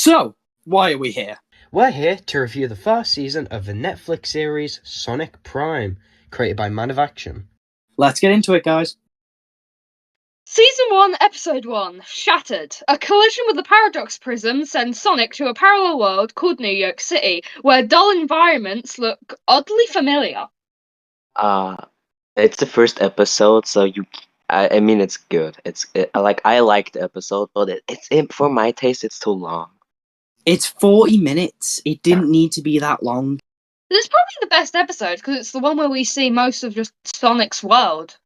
So, why are we here? We're here to review the first season of the Netflix series Sonic Prime, created by Man of Action. Let's get into it, guys. Season 1, Episode 1, Shattered. A collision with the Paradox Prism sends Sonic to a parallel world called New York City, where dull environments look oddly familiar. It's the first episode, so I mean, it's good. I like the episode, but for my taste, it's too long. It's 40 minutes. It didn't need to be that long. It's probably the best episode, because it's the one where we see most of just Sonic's world.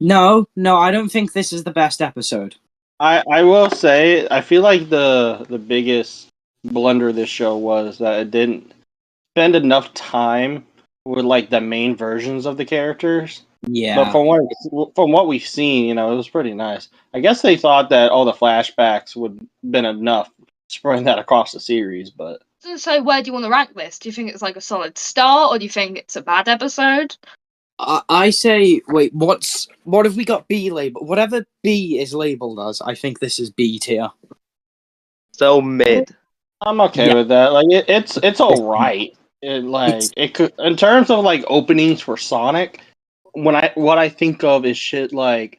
No, I don't think this is the best episode. I will say, I feel like the biggest blunder of this show was that it didn't spend enough time with like the main versions of the characters. Yeah. But from what we've seen, it was pretty nice. I guess they thought that all the flashbacks would have been enough spreading that across the series, but So where do you want to rank this? Do you think it's like a solid star, or do you think it's a bad episode? I say, wait, what have we got B labeled? Whatever B is labeled as, I think this is B tier. So mid. I'm okay with that. Like it's all right. It could, in terms of like openings for Sonic, what I think of is shit like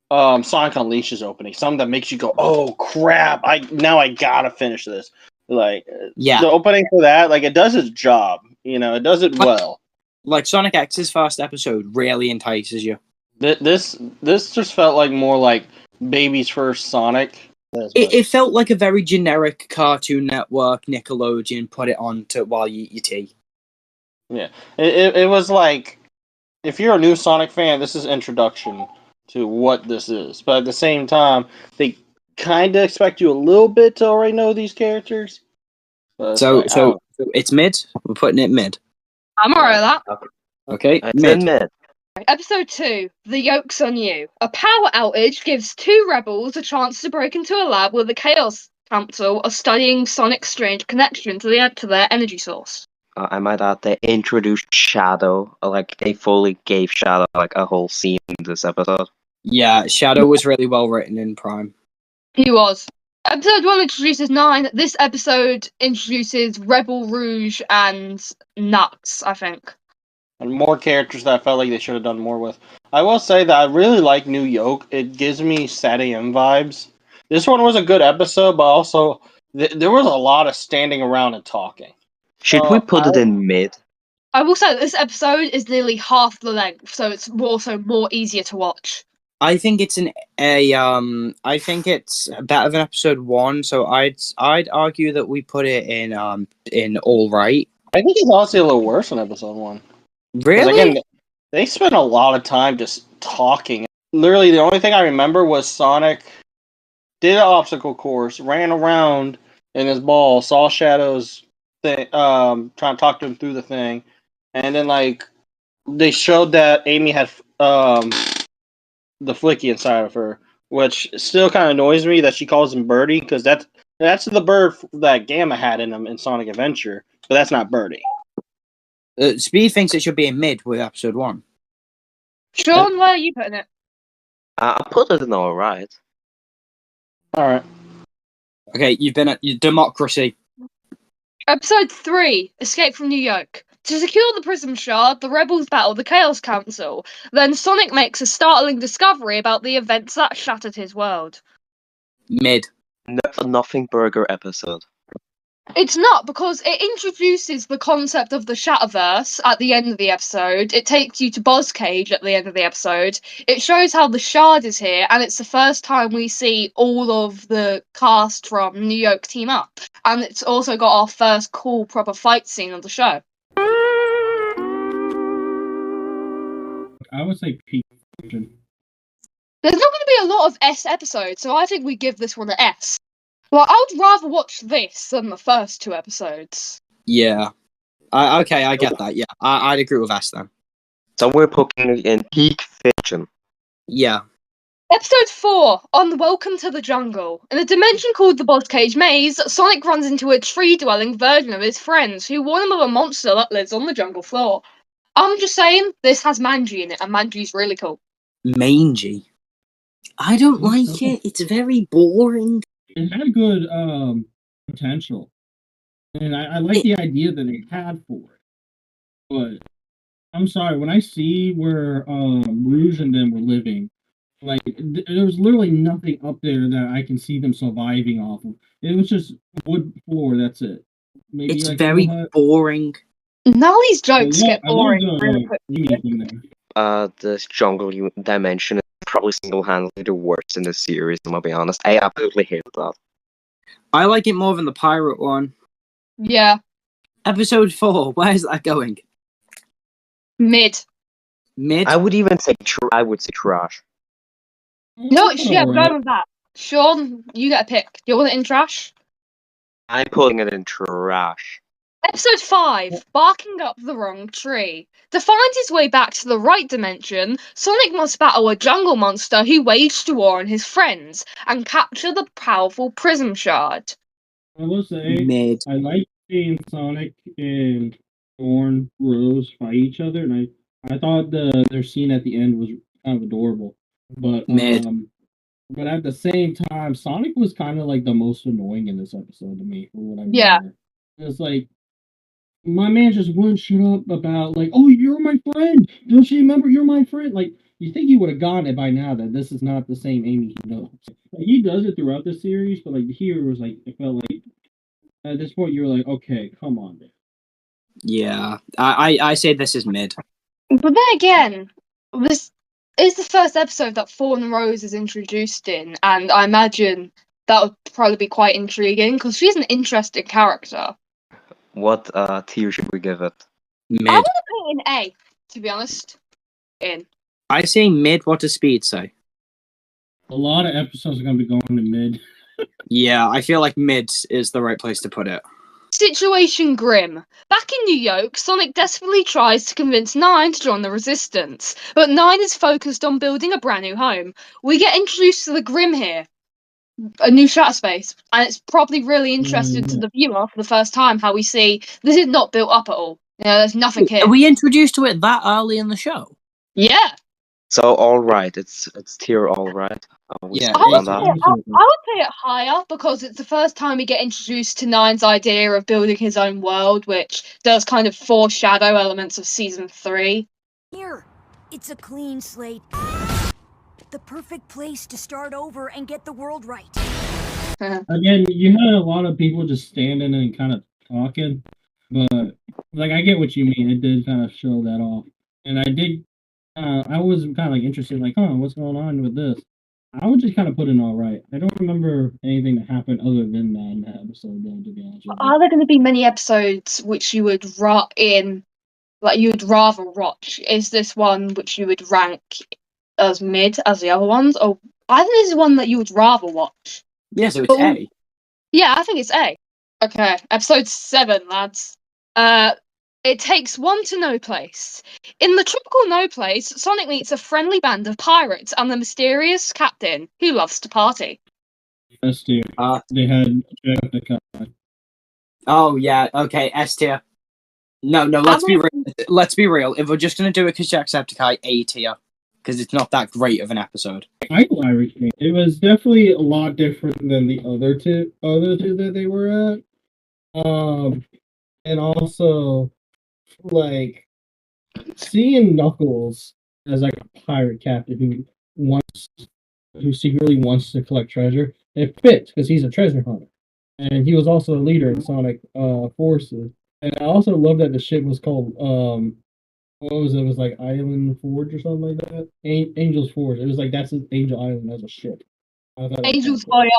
Sonic Unleashed's opening, something that makes you go, "Oh crap! I gotta finish this." Like Yeah. the opening for that, like it does its job. It does it well. Like Sonic X's first episode really entices you. This just felt like more like baby's first Sonic. It felt like a very generic Cartoon Network, Nickelodeon, put it on to while you eat your tea. Yeah, it was like, if you're a new Sonic fan, this is introduction to what this is. But at the same time, they kind of expect you a little bit to already know these characters. So it's mid. We're putting it mid. I'm alright with that. Okay, It's mid. mid. Episode 2, The Yoke's on You. A power outage gives two rebels a chance to break into a lab where the Chaos Council are studying Sonic's strange connection to their energy source. I might add they introduced Shadow. Like they fully gave Shadow like a whole scene in this episode. Yeah, Shadow was really well written in Prime. He was. Episode 1 introduces 9. This episode introduces Rebel Rouge and Nuts, I think. And more characters that I felt like they should have done more with. I will say that I really like New Yoke. It gives me SatAM vibes. This one was a good episode, but also there was a lot of standing around and talking. Should we put it in mid? I will say that this episode is nearly half the length, so it's also more easier to watch. I think it's I think it's better than episode 1, so I'd argue that we put it in all right. I think it's honestly a little worse than episode 1. Really? Again, they spent a lot of time just talking. Literally, the only thing I remember was Sonic did an obstacle course, ran around in his ball, saw Shadow's thing, trying to talk to him through the thing, and then like they showed that Amy had the Flicky inside of her, which still kind of annoys me that she calls him Birdie, because that's the bird that Gamma had in him in Sonic Adventure, but that's not Birdie. Speed thinks it should be in mid with episode 1. Sean, where are you putting it? I put it in all right. All right. Okay, you've been at your democracy. Episode 3, Escape from New York. To secure the Prism Shard, the rebels battle the Chaos Council. Then Sonic makes a startling discovery about the events that shattered his world. Mid. Nothing burger episode. It's not, because it introduces the concept of the Shatterverse at the end of the episode. It takes you to Boz Cage at the end of the episode. It shows how the Shard is here, and it's the first time we see all of the cast from New York team up. And it's also got our first cool proper fight scene of the show. I would say peak version. There's not going to be a lot of S episodes, so I think we give this one an S. Well, I would rather watch this than the first 2 episodes. Yeah. Okay, I get that. Yeah, I'd agree with S then. So we're putting it in peak fiction. Yeah. Episode 4, On Welcome to the Jungle. In a dimension called the Boz Cage Maze, Sonic runs into a tree-dwelling version of his friends, who warn him of a monster that lives on the jungle floor. I'm just saying, this has Manji in it, and Manji's really cool. Mangy. I don't like it. It's very boring. It had a good potential, and I like the idea that they had for it. But I'm sorry, when I see where Rouge and them were living, like there was literally nothing up there that I can see them surviving off of. It was just wood floor. That's it. Maybe It's like very little hut. boring. Now these jokes Well, get I love boring really quick. thing there. This jungle dimension is probably single-handedly the worst in the series. I'm gonna be honest. I absolutely hate that. I like it more than the pirate one. Yeah, Episode 4, where's that going? mid. Mid? I would even say I would say trash. No, yeah, I'm Alright. going with that. Sean, you get a pick. Do you want it in trash? I'm putting it in trash. Episode 5, Barking Up the Wrong Tree. To find his way back to the right dimension, Sonic must battle a jungle monster who waged war on his friends and capture the powerful Prism Shard. I will say, Mid. I like seeing Sonic and Thorn Rose fight each other, and I thought their scene at the end was kind of adorable. But Mid. but at the same time, Sonic was kind of like the most annoying in this episode to me, for what I Yeah. remember. It's like my man just wouldn't shut up about like, oh, you're my friend. Don't you remember you're my friend? Like you think he would have gotten it by now that this is not the same Amy he knows. Like, he does it throughout the series, but like here it was like it felt like at this point, you were like, okay, come on, man. Yeah. I say this is mid. But then again, this is the first episode that Thorn Rose is introduced in, and I imagine that would probably be quite intriguing because she's an interesting character. What tier should we give it? I Mid. want to put it in A, to be honest. In. I say mid. What does Speed say? A lot of episodes are going to be going to mid. Yeah, I feel like mid is the right place to put it. Situation grim. Back in New York, Sonic desperately tries to convince Nine to join the Resistance, but Nine is focused on building a brand new home. We get introduced to the Grim here, a new shatter space, and it's probably really interesting to the viewer for the first time how we see this is not built up at all. You know, there's nothing here. Are we introduced to it that early in the show? Yeah. So all right, it's tier all right. Yeah, I would, it's- say I would say it higher because it's the first time we get introduced to Nine's idea of building his own world, which does kind of foreshadow elements of season 3. Here, it's a clean slate. The perfect place to start over and get the world right. Again, you had a lot of people just standing and kind of talking, but like I get what you mean. It did kind of show that off, and I was kind of like interested, like, what's going on with this? I would just kind of put in all right. I don't remember anything that happened other than that in that episode, though. To be honest with you. Are there going to be many episodes which you would you would rather watch? Is this one which you would rank as mid as the other ones, or I think this is one that you would rather watch? Yeah, so it's A. Yeah, I think it's A. Okay, episode 7, lads. It takes one to no place. In the tropical no place, Sonic meets a friendly band of pirates and the mysterious captain who loves to party. S tier. They had Jeff the cut. Oh yeah, okay, S tier. No, let's be real. Let's be real. If we're just gonna do it because Jacksepticeye, A tier, because it's not that great of an episode. I Irish game. It was definitely a lot different than the other two that they were at. And also like seeing Knuckles as like a pirate captain who secretly wants to collect treasure. It fits because he's a treasure hunter, and he was also a leader in Sonic forces. And I also love that the ship was called what was it? It was like Island Forge or something like that. Angel's Forge. It was like that's Angel Island as a ship. Angel's Voyage.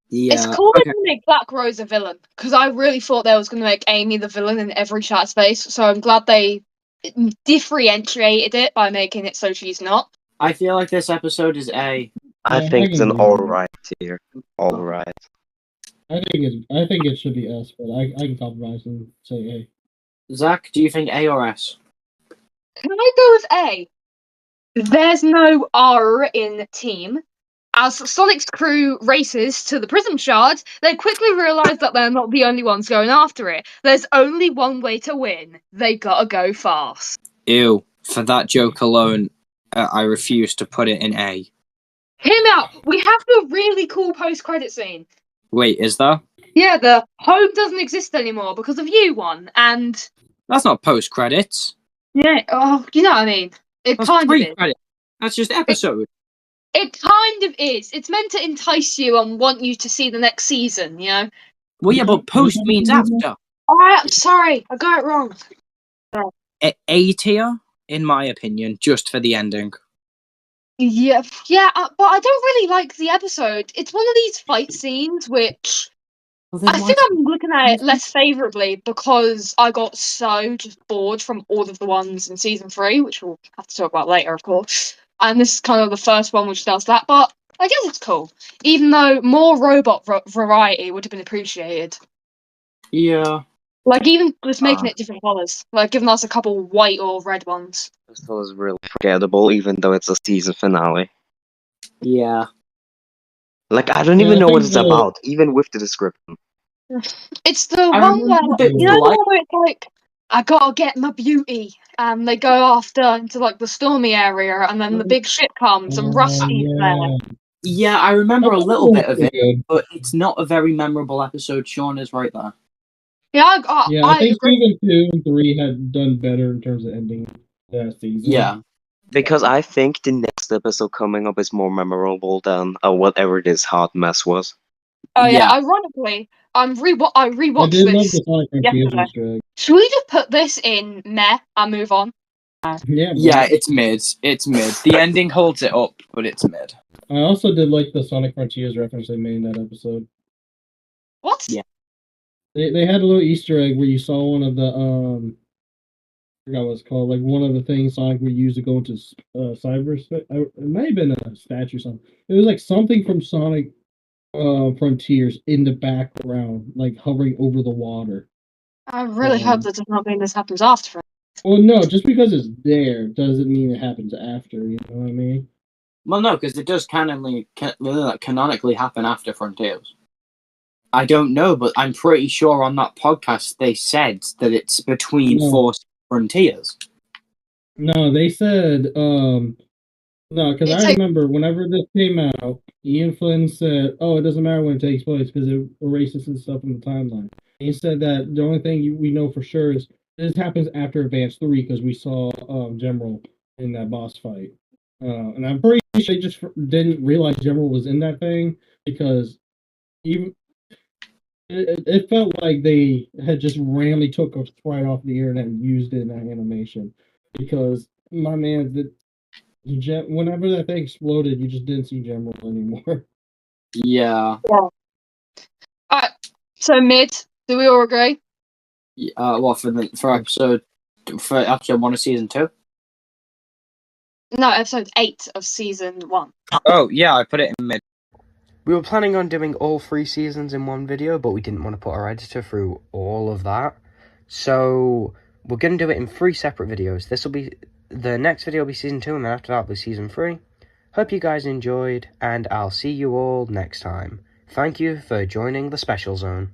Yeah. It's cool that they make Black Rose a villain because I really thought they was going to make Amy the villain in every chat space. So I'm glad they differentiated it by making it so she's not. I feel like this episode is A. I think it's an all right tier. All right. I think it should be S, but I can compromise and say A. Zach, do you think A or S? Can I go with A? There's no R in team. As Sonic's crew races to the Prism Shard, they quickly realise that they're not the only ones going after it. There's only one way to win. They gotta go fast. Ew. For that joke alone, I refuse to put it in A. Hear me out. We have the really cool post-credit scene. Wait, is there? Yeah, the home doesn't exist anymore because of you one, and That's not post credits. yeah, oh, you know what I mean. It That's kind of pre is. credits. That's just episode. It kind of is. It's meant to entice you and want you to see the next season, you know? Well, yeah, but post means after. I'm sorry, I got it wrong. A tier, in my opinion, just for the ending. Yeah, but I don't really like the episode. It's one of these fight scenes which I think I'm looking at it less favourably because I got so just bored from all of the ones in season 3, which we'll have to talk about later, of course. And this is kind of the first one which does that, but I guess it's cool. Even though more robot variety would have been appreciated. Yeah. Like, even just making it different colours. Like, giving us a couple white or red ones. This was really forgettable, even though it's a season finale. Yeah. Like, I don't Yeah, even I know what think it's the- about, even with the description. It's the I one where, remember you know, the like one where it's like, I gotta get my beauty. And they go after into, like, the stormy area, and then the big ship comes, and Rusty's there. yeah, I remember a That little was bit of pretty it, good. but it's not a very memorable episode. Sean is right there. Yeah, Yeah, I think agree. season 2 and 3 had done better in terms of ending that season. Yeah. Because I think the next episode coming up is more memorable than whatever this hot mess was. Oh yeah, Yeah. ironically, I I rewatched did love this the Sonic Frontiers yesterday. Easter egg. Should we just put this in meh and move on? Yeah, Yeah, bro. it's mid. It's mid. The ending holds it up, but it's mid. I also did like the Sonic Frontiers reference they made in that episode. What? Yeah. They had a little Easter egg where you saw one of the I forgot what it's called, like one of the things Sonic would use to go into cyberspace. It might have been a statue or something. It was like something from Sonic Frontiers in the background, like hovering over the water. I really hope that does not mean this happens after. Well, no, just because it's there doesn't mean it happens after. You know what I mean? Well, no, because it does canonically happen after Frontiers. I don't know, but I'm pretty sure on that podcast they said that it's between No. Force and Frontiers. No, they said no, because It's I like- remember whenever this came out, Ian Flynn said, "Oh, it doesn't matter when it takes place because it erases and stuff in the timeline." He said that the only thing we know for sure is this happens after Advance 3 because we saw General in that boss fight, and I'm pretty sure they just didn't realize General was in that thing because even it felt like they had just randomly took us right off the internet and used it in that animation because my man, whenever that thing exploded, you just didn't see General anymore. Yeah. Alright, so mid. Do we all agree? What for episode 1 of season 2? No, episode 8 of season 1. Oh yeah, I put it in mid. We were planning on doing all 3 seasons in one video, but we didn't want to put our editor through all of that. So we're going to do it in 3 separate videos. The next video will be season 2, and then after that will be season 3. Hope you guys enjoyed, and I'll see you all next time. Thank you for joining the Special Zone.